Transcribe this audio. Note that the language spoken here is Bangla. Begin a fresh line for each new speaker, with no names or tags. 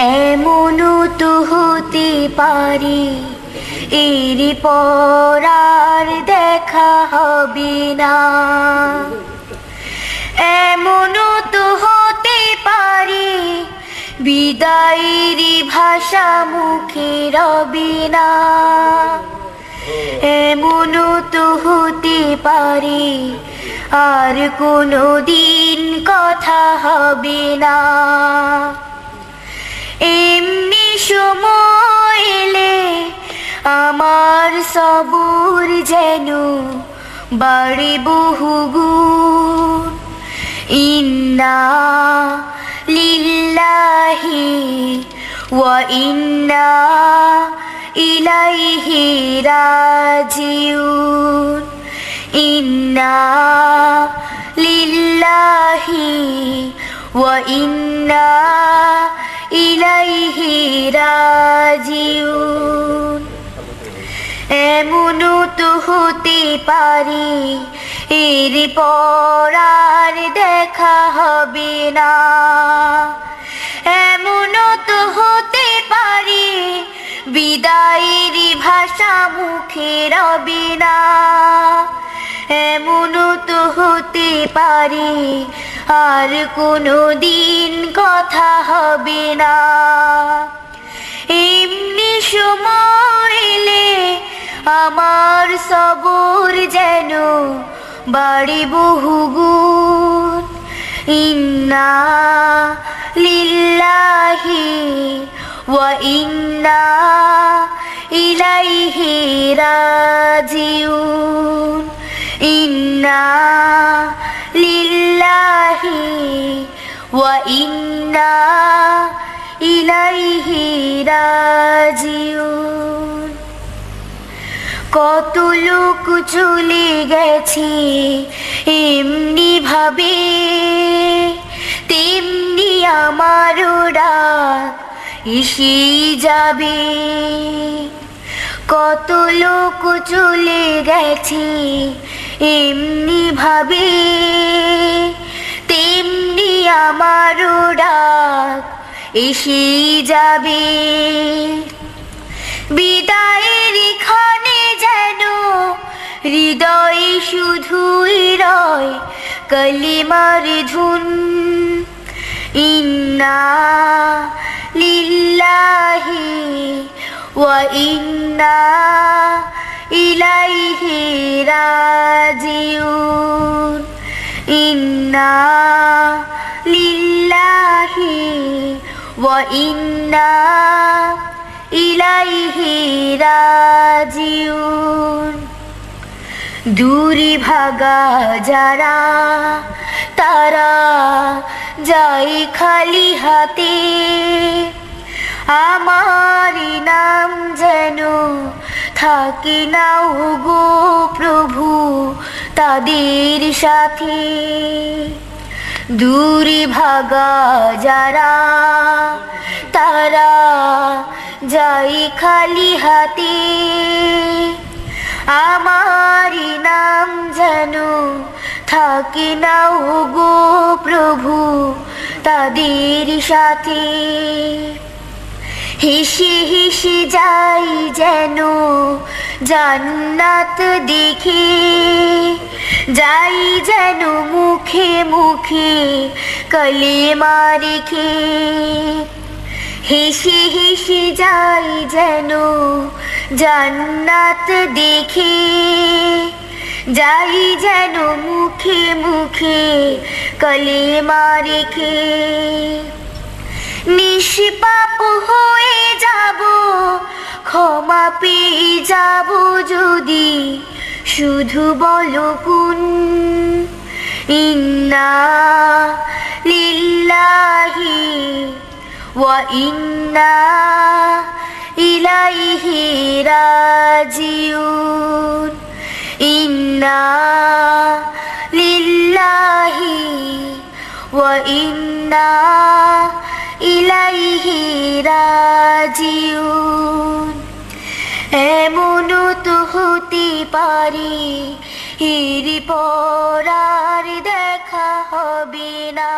এমনও তো হতে পারে এর পর আর দেখা হবে না। এমনও তো হতে পারে বিদায়ের ভাষা মুখে রবে না। এমনও তো হতে পারে আর কোনো দিন কথা হবে না। এমনি সময় এলে আমার সবর যেন বাড়ে বহুগুণ। ইন্না লিল্লাহি ওয়া ইন্না ইলাইহি রাজিউন। ইন্না লিল্লাহি ওয়া ইন্না ইলাইহি রাজিউন। এমনও তো হতে পারে এর পর আর দেখা হবে না। এমনও তো হতে পারে বিদায়ের ভাষা মুখে রবে না। এমনও তো হতে পারে আর কোনো দিন কথা হবে না। এমনি সময় এলে আমার সবর যেন বাড়ে বহুগুণ। ইন্না লিল্লাহি ওয়া ইন্না ইলাইহি রাজিউন। ইন্না লিল্লাহি ওয়া ইন্না ইলাইহি রাজিউন। কত লোক চলে গেছে এমনি ভাবে, তেমনি আমারও ডাক এসেই যাবে। কত লোক চলে গেছে এমনি ভাবে, তেমনি আমারও ডাক এসেই যাবে। বিদায়ের ক্ষণে যেন হৃদয়ে শুধুই রয় কালিমার ধুন। ইন্না লিল্লাহি ওয়া ইন্না ইলাইহি রাজিউন। ইন্না লিল্লাহি ওয়া ইন্না ইলাইহি রাজিউন। দূরে ভাগা যারা তারা যায় খালি হাতে, আমার নাম যেন থাকে না গো প্রভু তাদের সাথে। দূরে ভাগা যারা তারা যায় খালি হাতে, আমার নাম যেন থাকে না গো প্রভু তাদের সাথে। হেসে হেসে যাই যেন জান্নাত দেখে, যাই যেন মুখে মুখে কালেমা রেখে। হেসে হেসে যাই যেন জান্নাত দেখে, যাই যেন মুখে মুখে কালেমা রেখে। নিষ্পাপ হয়ে যাব ক্ষমা পেয়ে যাব যদি শুধু বলো কুন। ইন্না লিল্লাহি ওয়া ইন্না ইলাইহি রাজিউন। ইন্না লিল্লাহি ওয়া ইন্না ইলাইহি রাজিউন। এমনও তো হতে পারে এর পর আর দেখা হবে না।